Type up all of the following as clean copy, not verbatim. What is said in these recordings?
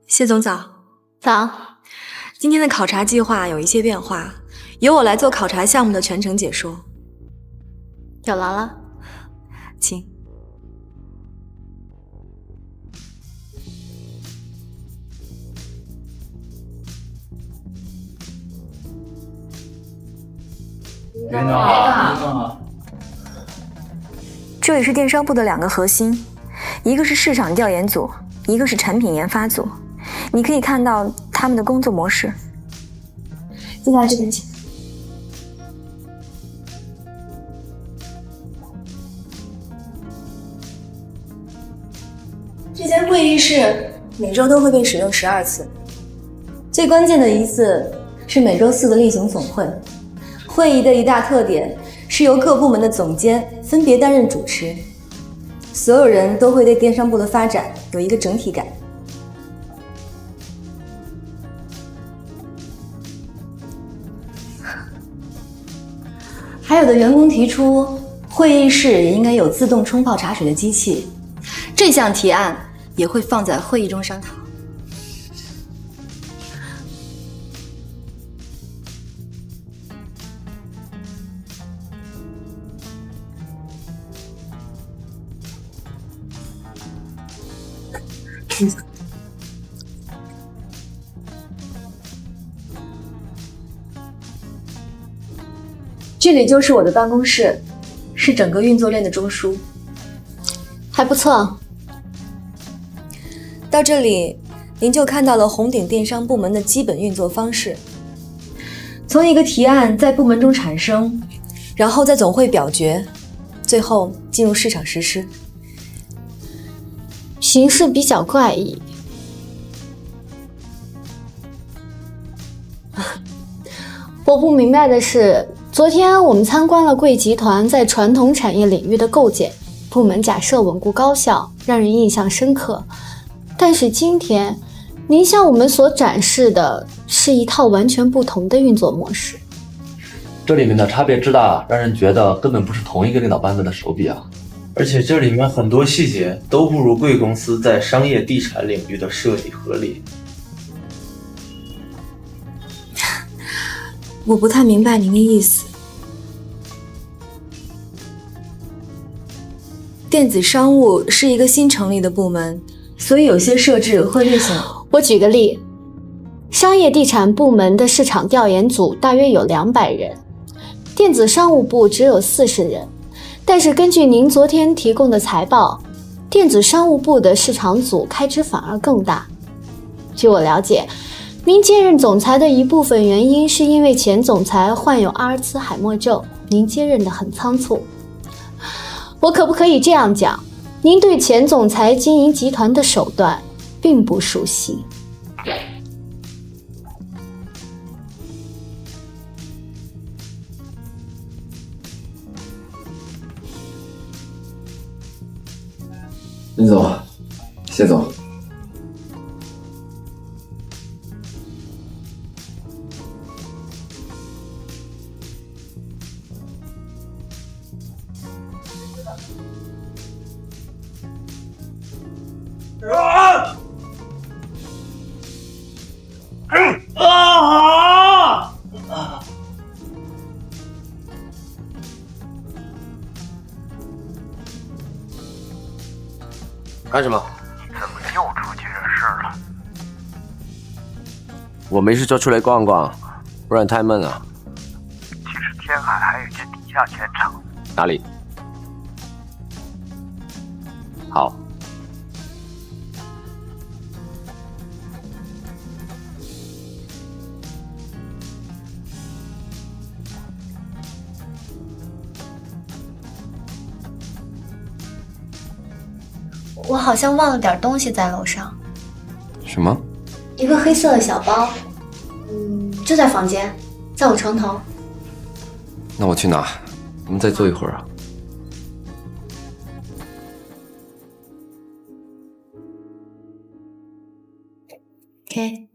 谢总早。早。今天的考察计划有一些变化，由我来做考察项目的全程解说。有劳了，请。领导好。这里是电商部的两个核心，一个是市场调研组，一个是产品研发组。你可以看到他们的工作模式。接下来这边请。这间会议室每周都会被使用12次，最关键的一次是每周4的例行总会。会议的一大特点是由各部门的总监分别担任主持，所有人都会对电商部的发展有一个整体感。还有的员工提出，会议室也应该有自动冲泡茶水的机器，这项提案也会放在会议中商讨。这里就是我的办公室，是整个运作链的中枢。还不错。到这里，您就看到了红顶电商部门的基本运作方式。从一个提案在部门中产生，然后在总会表决，最后进入市场实施。形式比较怪异。我不明白的是，昨天我们参观了贵集团在传统产业领域的构建，部门假设稳固高效，让人印象深刻。但是今天，您向我们所展示的是一套完全不同的运作模式。这里面的差别之大，让人觉得根本不是同一个领导班子的手笔啊！而且这里面很多细节都不如贵公司在商业地产领域的设计合理。我不太明白您的意思。电子商务是一个新成立的部门，所以有些设置会略显。我举个例，商业地产部门的市场调研组大约有200人，电子商务部只有40人。但是根据您昨天提供的财报，电子商务部的市场组开支反而更大。据我了解，您接任总裁的一部分原因是因为前总裁患有阿尔茨海默症，您接任的很仓促。我可不可以这样讲，您对前总裁经营集团的手段并不熟悉？林总，谢总，干什么？怎么又出去惹事儿了？我没事就出来逛逛，不然太闷了。其实天海还有一间地下钱厂。哪里？好。我好像忘了点东西在楼上。什么？一个黑色的小包，就在房间，在我床头。那我去拿，我们再坐一会儿啊。OK。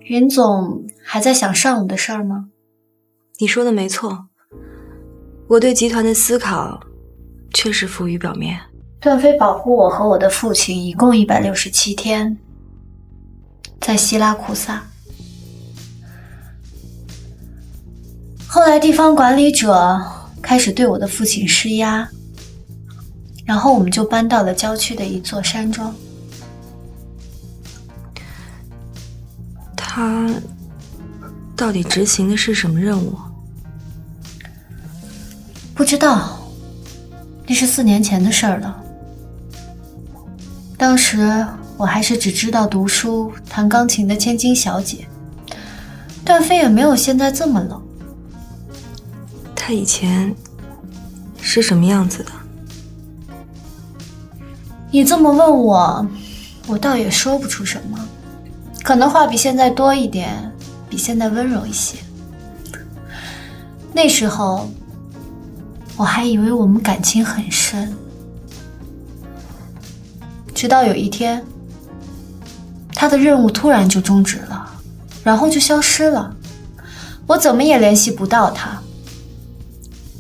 云总还在想上午的事儿吗？你说的没错，我对集团的思考确实浮于表面。段飞保护我和我的父亲一共167天，在希拉库萨。后来地方管理者开始对我的父亲施压，然后我们就搬到了郊区的一座山庄。他到底执行的是什么任务？不知道，那是4年前的事儿了。当时我还是只知道读书、弹钢琴的千金小姐，段飞也没有现在这么冷。他以前是什么样子的？你这么问我，我倒也说不出什么，可能话比现在多一点，比现在温柔一些。那时候我还以为我们感情很深，直到有一天他的任务突然就终止了，然后就消失了，我怎么也联系不到他。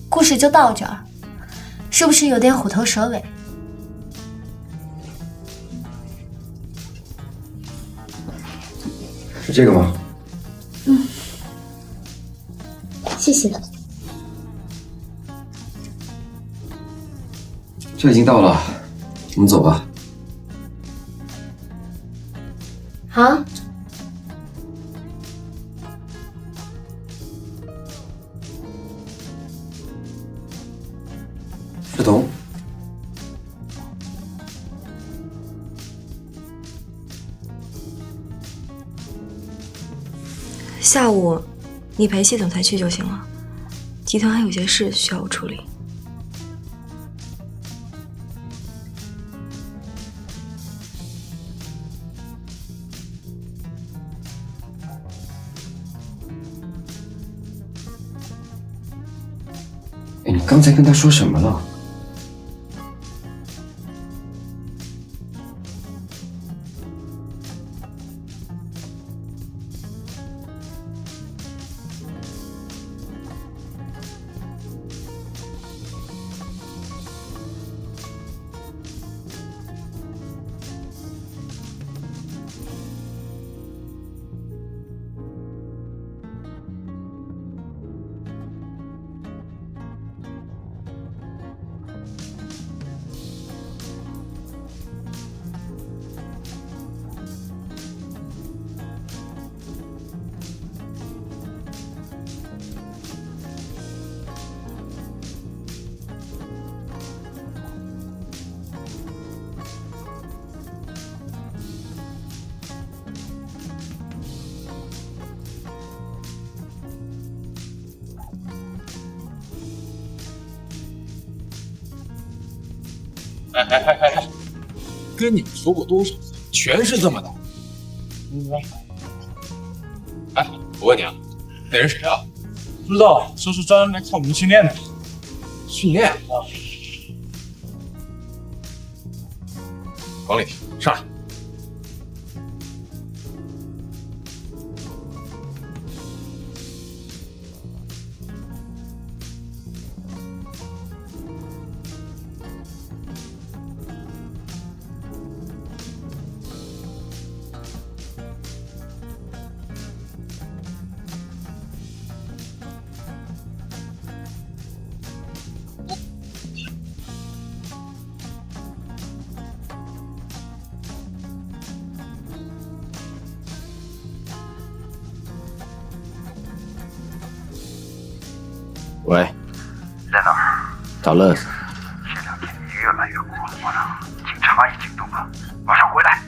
故事就到这儿，是不是有点虎头蛇尾？是这个吗？谢谢。这已经到了，我们走吧。好。世彤，下午你陪谢总裁去就行了，集团还有些事需要我处理。哎，你刚才跟他说什么了？哎，跟你们说过多少次，全是这么的。哎，我问你啊，那人谁啊？不知道，说是专门来看我们训练的。训练啊？王丽，上来。喂，在哪儿？找乐子。这2天越来越过火了，请插一行动吧，马上回来。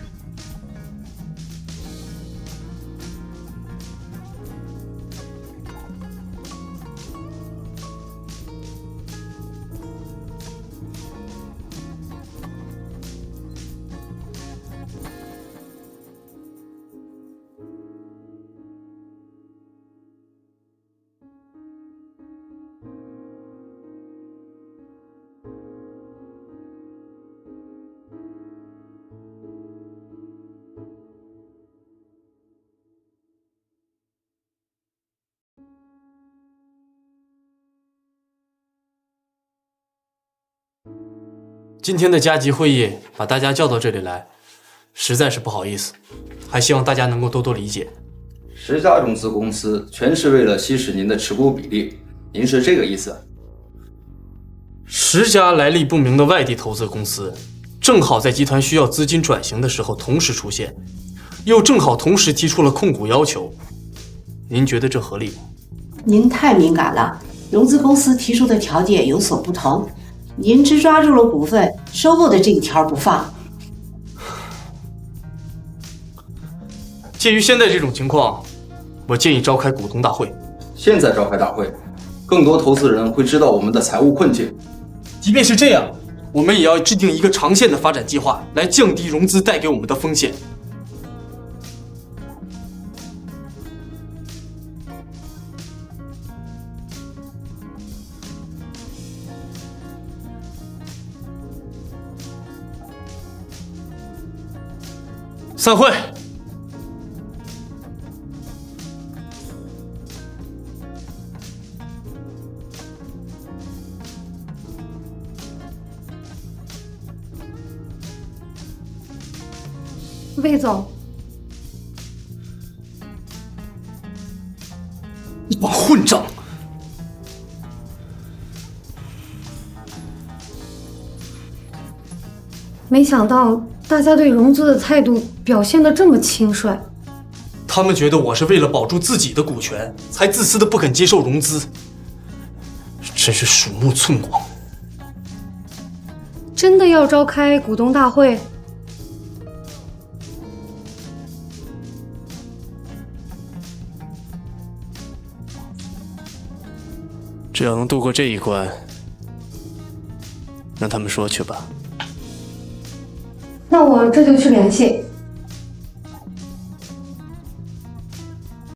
今天的加急会议把大家叫到这里来，实在是不好意思，还希望大家能够多多理解。10家融资公司全是为了稀释您的持股比例，您是这个意思？10家来历不明的外地投资公司，正好在集团需要资金转型的时候同时出现，又正好同时提出了控股要求，您觉得这合理吗？您太敏感了，融资公司提出的条件有所不同，您只抓住了股份收购的这一条不放。鉴于现在这种情况，我建议召开股东大会。现在召开大会，更多投资人会知道我们的财务困境。即便是这样，我们也要制定一个长线的发展计划，来降低融资带给我们的风险。散会。魏总，一帮混账！没想到大家对融资的态度表现得这么轻率。他们觉得我是为了保住自己的股权，才自私的不肯接受融资，真是鼠目寸光。真的要召开股东大会？只要能度过这一关，让他们说去吧。那我这就去联系。